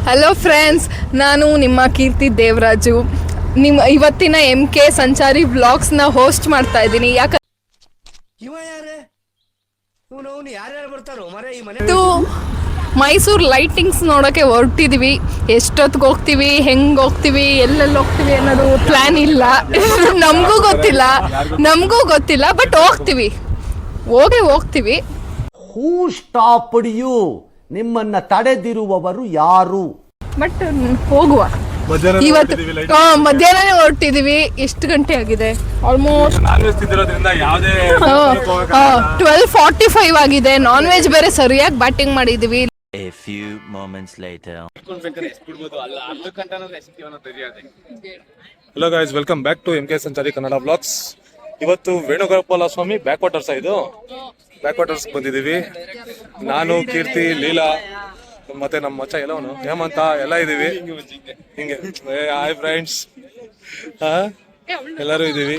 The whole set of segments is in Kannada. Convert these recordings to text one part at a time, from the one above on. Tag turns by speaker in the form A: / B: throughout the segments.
A: ಹಲೋ ಫ್ರೆಂಡ್ಸ್, ನಾನು ನಿಮ್ಮ ಕೀರ್ತಿ ದೇವರಾಜು. ಇವತ್ತಿನ MK ಸಂಚಾರಿ ವ್ಲಾಗ್ಸ್ನ ಹೋಸ್ಟ್ ಮಾಡ್ತಾ ಇದ್ದೀನಿ. ಇದು ಮೈಸೂರು ಲೈಟಿಂಗ್ಸ್ ನೋಡೋಕ್ಕೆ ಹೊರಟಿದ್ದೀವಿ. ಎಷ್ಟೊತ್ತಿಗೆ ಹೋಗ್ತೀವಿ, ಹೆಂಗೆ ಹೋಗ್ತೀವಿ, ಎಲ್ಲೆಲ್ಲಿ ಹೋಗ್ತೀವಿ ಅನ್ನೋದು ಪ್ಲ್ಯಾನ್ ಇಲ್ಲ. ನಮಗೂ ಗೊತ್ತಿಲ್ಲ, ಬಟ್ ಹೋಗ್ತೀವಿ.
B: ಹೂ ಸ್ಟಾಪ್ಡ್ ಯು? ನಿಮ್ಮನ್ನ ತಡೆದಿರುವವರು ಯಾರು?
A: ಬಟ್ ಹೋಗುವ. ಇವತ್ತು ಮಧ್ಯಾಹ್ನನೇ ಹೊರಟಿದೀವಿ. ಎಷ್ಟು ಗಂಟೆ ಆಗಿದೆ? ಆಲ್ಮೋಸ್ಟ್ 12:45 ಆಗಿದೆ. ನಾನ್ ವೆಜ್ ಬೇರೆ ಸರಿಯಾಗಿ ಬ್ಯಾಟಿಂಗ್ ಮಾಡಿದೀವಿ.
C: A few moments later.
D: Hello guys, welcome back to MK ಸಂಚಾರಿ ಕನ್ನಡ ವ್ಲಾಗ್ಸ್. ಇವತ್ತು ವೇಣುಗೋಪಾಲ ಸ್ವಾಮಿ ಬ್ಯಾಕ್ ವಾಟರ್ಸ್ ಬ್ಯಾಕ್ ವಾಟರ್ಸ್ ಬಂದಿದ್ದೀವಿ. ನಾನು, ಕೀರ್ತಿ, ಲೀಲಾ ಮತ್ತೆ ನಮ್ಮ ಮಚ್ಚ ಎಲ್ಲವನು ಹೇಮಂತ ಎಲ್ಲ ಇದೀವಿ. ಹಿಂಗೆ ಹಾಯ್ ಫ್ರೆಂಡ್ಸ್, ಎಲ್ಲರೂ ಇದೀವಿ.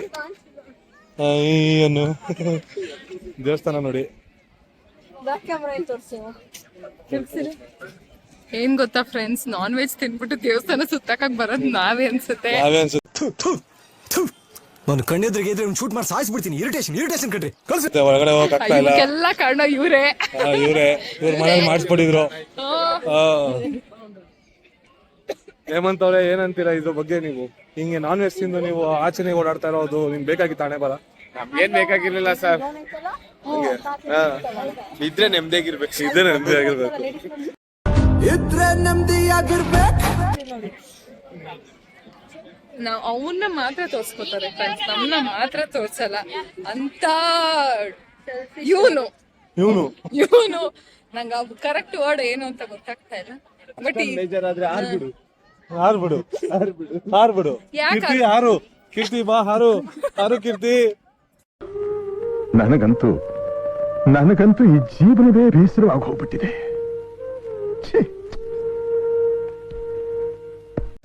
D: ದೇವಸ್ಥಾನ ನೋಡಿ.
A: ಏನ್ ಗೊತ್ತಾ ಫ್ರೆಂಡ್ಸ್, ನಾನ್ ವೆಜ್ ತಿನ್ಬಿಟ್ಟು ದೇವಸ್ಥಾನ ಸುತ್ತಕ್ ಬರೋದ್ ನಾವೇ ಅನ್ಸುತ್ತೆ.
E: ನಾನು ಕಣ್ಣೆದ್ರಿಗೆ ಇದ್ರೆ ಶೂಟ್ ಮಾಡಿ ಸಾಯಿಸ್ಬಿಡ್ತೀನಿ. ಇರಿಟೇಷನ್ ಕಣ್ರಿ.
D: ಒಳಗಡೆ ಹೋಗಕ್ಕಾಗ್ತಾ ಇಲ್ಲ.
A: ಎಲ್ಲ ಕಾರಣ ಇವ್ರ
D: ಮನೇಲಿ ಮಾಡಿಸ್ಬಿಟ್ಟಿದ್ರು. ಹೇಮಂತ್ ಅವ್ರೆ, ಏನಂತೀರಾ ಇದ್ರ ಬಗ್ಗೆ? ನೀವು ಹಿಂಗೆ ನಾನ್ ವೆಜ್ ತಿಂದು ನೀವು ಆಚೆನೆ ಓಡಾಡ್ತಾ ಇರೋದು ನಿಮ್ಗೆ ಬೇಕಾಗಿತ್ತು? ಹಣೆ ಬರ
F: ನಮ್ಗೇನ್ ಬೇಕಾಗಿರ್ಲಿಲ್ಲ ಸರ್. ಇದ್ರೆ ನೆಮ್ಮದಿಯಾಗಿರ್ಬೇಕು.
A: ನಾವ್ ಅವನ್ನ ಮಾತ್ರ ತೋರ್ಸ್ಕೊತಾರೆ ಫ್ರೆಂಡ್ಸ್, ನಮ್ಮನ್ನ ಮಾತ್ರ ತೋರ್ಸಲ್ಲ ಅಂತ. ಇವನು ನಂಗೆ ಕರೆಕ್ಟ್ ವರ್ಡ್ ಏನು ಅಂತ ಗೊತ್ತಾಗ್ತಾ ಇಲ್ಲ. ಬಟ್
D: ಹಾರ್ಬಿಡು ಕೀರ್ತಿ, ಕೀರ್ತಿ ಬಾ, ಹಾರು ಕೀರ್ತಿ.
G: ನನಗಂತೂ ಈ ಜೀವನವೇ ಬೇಸರವಾಗಿ ಹೋಗ್ಬಿಟ್ಟಿದೆ.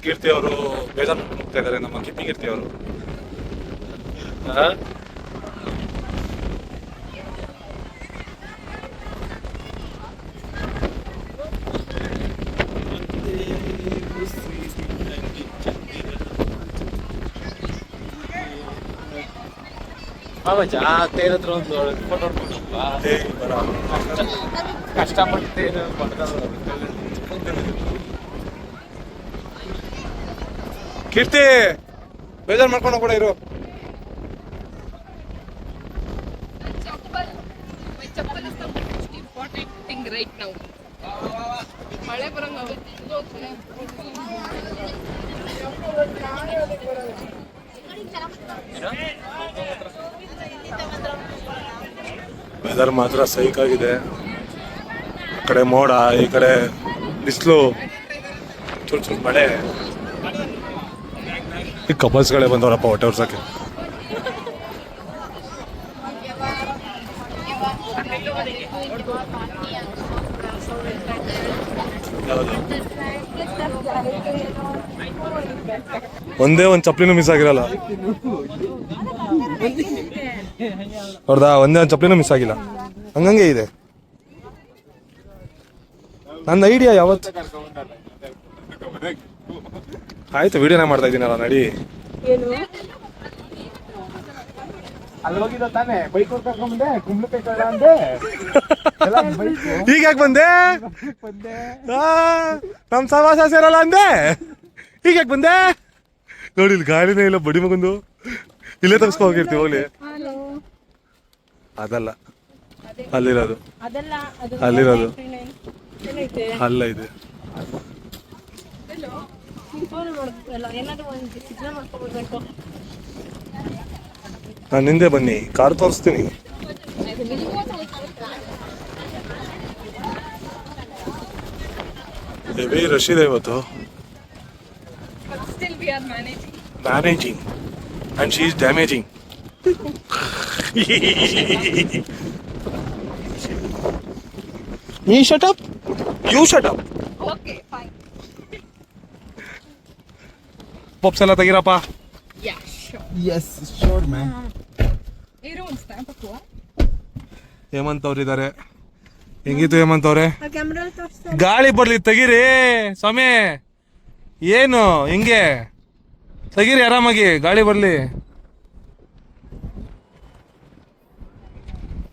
D: ಕೀರ್ತಿ ಅವರು ಬೇಜಾರು ಹೋಗ್ತಾ ಇದಾರೆ, ನಮ್ಮ ಕಿಪ್ಪಿ ಕೀರ್ತಿ ಅವರು.
F: ತೇರತ್ರ ಒಂದು ಫೋಟೋ ಕಷ್ಟಪಟ್ಟು
D: ಕೀರ್ತಿ ಬೇಜಾರು ಮಾಡ್ಕೊಂಡು ಕೂಡ ಇರು.
A: ಮಳೆ ಬರಂಗ
D: ವೆದರ್ ಮಾತ್ರ ಸೈಕ್ ಆಗಿದೆ. ಆ ಕಡೆ ಮೋಡ, ಈ ಕಡೆ ಬಿಸಿಲು, ಚೂರು ಮಳೆ. ಈ ಕಪಲ್ಸ್ಗಳೇ ಬಂದವರಪ್ಪ ಹೊಟ್ಟೆ ಹೊರ್ಸಕ್ಕೆ. ಒಂದೇ ಒಂದು ಚಪ್ಲಿನೂ ಮಿಸ್ ಆಗಿರಲ್ಲ ಅವ್ರದಾ, ಒಂದೇ ಒಂದು ಚಪ್ಲಿನೂ ಮಿಸ್ ಆಗಿಲ್ಲ. ಹಂಗಂಗೆ ಇದೆ ನನ್ನ ಐಡಿಯಾ. ಯಾವತ್ತು ಆಯ್ತು, ವಿಡಿಯೋನೇ ಮಾಡ್ತಾ ಇದ್ದೀನಲ್ಲ, ನಡಿ. ಈಗ ಯಾಕೆ ಬಂದೆ? ನಮ್ ಸವಾಸ ಸೇರಲ್ಲ ಅಂದೆ. ಈಗ ಯಾಕೆ ಬಂದೆ ನೋಡಿ? ಇಲ್ಲಿ ಗಾಳಿನೇ ಇಲ್ಲ, ಬಡಿ ಮಗಂದು. ಇಲ್ಲೇ ತಪ್ಸ್ಕೊ ಹೋಗಿರ್ತೀವಿ. ಹೋಗ್ಲಿ, ಅದಲ್ಲ, ಅಲ್ಲಿರೋದು ಅಲ್ಲ ಇದೆ. ನಾನು ಹಿಂದೆ ಬನ್ನಿ, ಕಾರ್ ತೋರಿಸ್ತೀನಿ. ಹೆವಿ ರಶ್ ಇದೆ ಇವತ್ತು. Managing and she is damaging. Me shut up, you shut up.
A: Okay, fine.
D: Pops ಎಲ್ಲ ತೆಗಿರಪ್ಪ.
A: Yeah, sure.
E: Yes, sure man.
A: ಇರು ಒಂದು ಸ್ಟ್ಯಾಂಪ್ ಹಾಕುವ.
D: ಹೇಮಂತ್ ಅವರಿದ್ದಾರೆ, ಹೆಂಗಿತ್ತು ಹೇಮಂತ್ ಅವ್ರೆ? ಗಾಳಿ ಬರ್ಲಿ ತೆಗೀರಿ ಸ್ವಾಮಿ. ಏನು ಹಿಂಗೆ ತೆಗೀರಿ ಆರಾಮಾಗಿ, ಗಾಳಿ ಬರ್ಲಿ.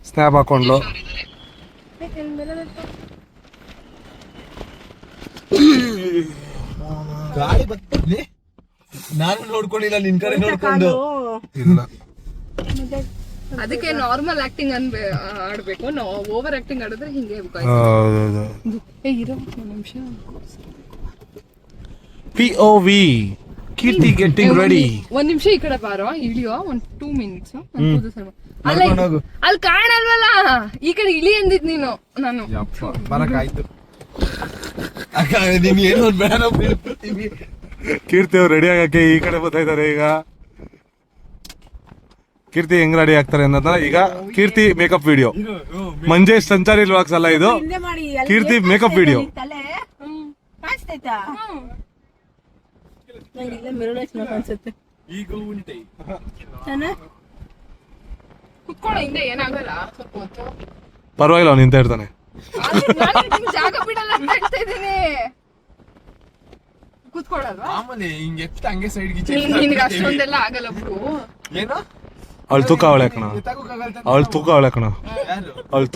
D: ಸ್ನ್ಯಾಪ್ ಹಾಕೊಂಡ್ಲು.
E: ಗಾಳಿ ಬರ್ತಿದ್ಲಿ, ನಾನು ನೋಡ್ಕೊಂಡಿಲ್ಲ, ನಿನ್ ಕಡೆ ನೋಡ್ಕೊಂಡು.
A: ಅದಕ್ಕೆ ನಾರ್ಮಲ್ ಆಕ್ಟಿಂಗ್ ಆಡ್ಬೇಕು, ನಾವು ಓವರ್ ಆಕ್ಟಿಂಗ್ ಆಡಿದ್ರೆ ಹಿಂಗೆ ಇರೋ ನಿಮಿಷ.
D: POV ಕೀರ್ತಿ ಗೆಟ್ಟಿಂಗ್ ರೆಡಿ.
A: ಒಂದ್ ನಿಮಿಷ ಈ ಕಡೆ ಬಾರೋ, ಇಳಿಯೋ ಒಂದ್ 2 minutes. ಅಲ್ಲಿ ಕಾಣಲ್ವಲ್ಲ, ಈ ಕಡೆ ಇಳಿ ಅಂದಿದ್ ನೀನು. ನಾನು
E: ಬರಕಾಯ್ತು. ನೀನ್ ಏನು ಬೇಡ, ನಾವು ಬೀಳ್ತೀವಿ.
D: ಕೀರ್ತಿ ಅವ್ರು ರೆಡಿ ಆಗಕ್ಕೆ ಈ ಕಡೆ ಬರ್ತಾ ಇದಾರೆ. ಈಗ ಕೀರ್ತಿ ಹೆಂಗ್ ರೆಡಿ ಆಗ್ತಾರೆ ಅನ್ನೋದನ್ನ ಈಗ ಕೀರ್ತಿ ಮೇಕಪ್ ವಿಡಿಯೋ. ಮಂಜೇಶ್ ಸಂಚಾರಿ ವ್ಲಾಗ್ಸ್ ಅಲ್ಲ ಇದು, ಕೀರ್ತಿ ಮೇಕಪ್ ವಿಡಿಯೋ.
A: ಕುತ್ಕೊಳ್ಳೋ ಹಿಂದೆ ಏನಾಗಲ್ಲ, ಸ್ವಲ್ಪ ಹೊತ್ತು
D: ಪರವಾಗಿಲ್ಲ, ಅವ್ನು ನಿಂತ ಇರ್ತಾನೆ.
A: ಜಾಗ ಬಿಡಲ್ಲ ಅಂತ ಹೇಳ್ತಾ ಇದೀನಿ. ಕೂತ್ಕೊಳ್ಳಲ್ವಾ?
F: ಆಮೇಲೆ ಹಿಂಗೆ ಎತ್ತ ಹಂಗೆ ಸೈಡ್
A: ನಿನ್ಗೆ ಅಷ್ಟೊಂದೆಲ್ಲ ಆಗಲ್ಲ ಬಿಡು.
F: ಏನು
D: ಅವಳು ತೂಕ ಅವಳೆ ಕಣ, ಅವಳು ತೂಕ ಅವಳೆ ಕಣ, ಅವಳು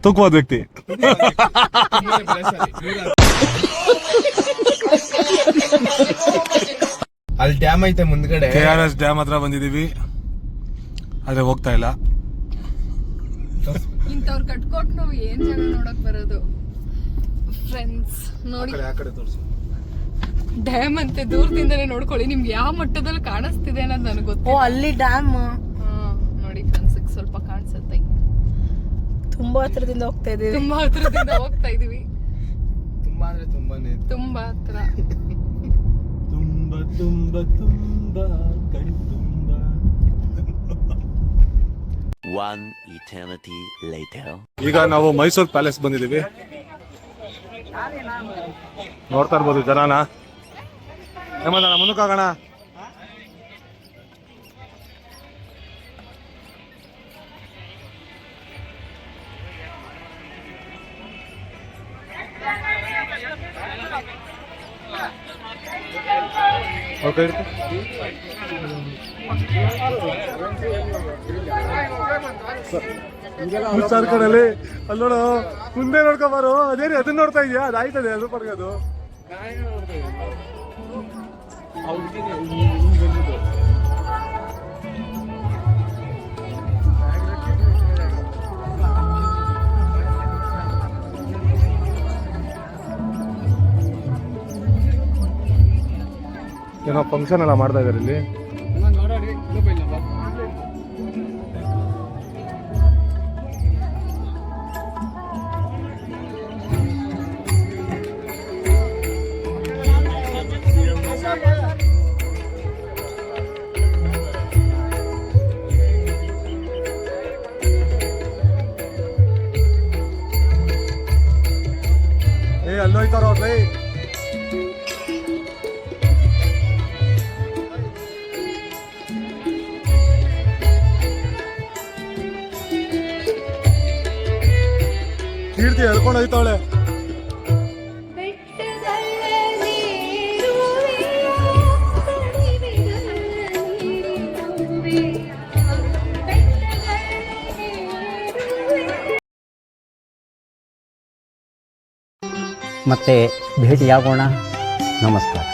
D: ತೂಕವಾದ ವ್ಯಕ್ತಿ.
F: ಅಲ್ಲಿ ಡ್ಯಾಮ್ ಐತೆ ಮುಂದ್ಗಡೆ.
D: KRS ಡ್ಯಾಮ್ ಹತ್ರ ಬಂದಿದೀವಿ, ಆದ್ರೆ ಹೋಗ್ತಾ ಇಲ್ಲ.
A: ಇಂಥವ್ರು ಕಟ್ಕೊಟ್ಟು ನಾವು ಏನ್ ಜಾಗ ನೋಡಕ್ ಬರೋದು ಫ್ರೆಂಡ್ಸ್. ನೋಡಿ ಡ್ಯಾಮ್ ಅಂತೆ, ದೂರದಿಂದನೇ ನೋಡ್ಕೊಳ್ಳಿ. ನಿಮ್ಗೆ ಯಾವ ಮಟ್ಟದಲ್ಲಿ ಕಾಣಿಸ್ತಿದೆ ಅನ್ನೋದು ನನಗೆ ಗೊತ್ತು.
H: ಅಲ್ಲಿ ಡ್ಯಾಮ್
A: ನೋಡಿ ಫ್ರೆಂಡ್ಸ್, ಸ್ವಲ್ಪ ಕಾಣಿಸುತ್ತೆ.
H: ತುಂಬಾ ಹತ್ರದಿಂದ ಹೋಗ್ತಾ ಇದೀವಿ.
A: ತುಂಬಾ ಹತ್ರದಿಂದ ಹೋಗ್ತಾ ಇದೀವಿ.
F: ತುಂಬಾ ಅಂದ್ರೆ ತುಂಬಾನೇ,
A: ತುಂಬಾ ಹತ್ರ.
D: ತುಂಬಾ ತುಂಬಾ ತುಂಬಾ ಕಣ್ ತುಂಬಾ.
C: One eternity later.
D: ಈಗ ನಾವು ಮೈಸೂರು ಪ್ಯಾಲೇಸ್ ಬಂದಿದ್ದೀವಿ. ನೋಡ್ತಾ ಇರ್ಬೋದು ಜನನ. ಹೇಮಂತ ಮುಂದಕ್ಕಾಗೋಣ. ಓಕೆ, ಸರ್ ಕಡೆಯಲ್ಲಿ ಅಲ್ಲಿ ನೋಡು, ಮುಂದೆ ನೋಡ್ಕೊಬಾರು. ಅದೇರಿ ಅದನ್ನ ನೋಡ್ತಾ ಇದೆಯಾ? ಅದಾಯ್ತದೆ, ಅದು ಪಡ್ಗೋದು. ಏನೋ ಫಂಕ್ಷನ್ ಎಲ್ಲ ಮಾಡ್ತಾ ಇದಾರೆ ಇಲ್ಲಿ. ಅಲ್ಲೋಯ್ತಾರ ಅವ್ರೇ. ಕೀರ್ತಿ ಹೇಳ್ಕೊಂಡು ಹೋಯ್ತಾವಳೆ.
I: ಮತ್ತೆ ಭೇಟಿಯಾಗೋಣ. ನಮಸ್ಕಾರ.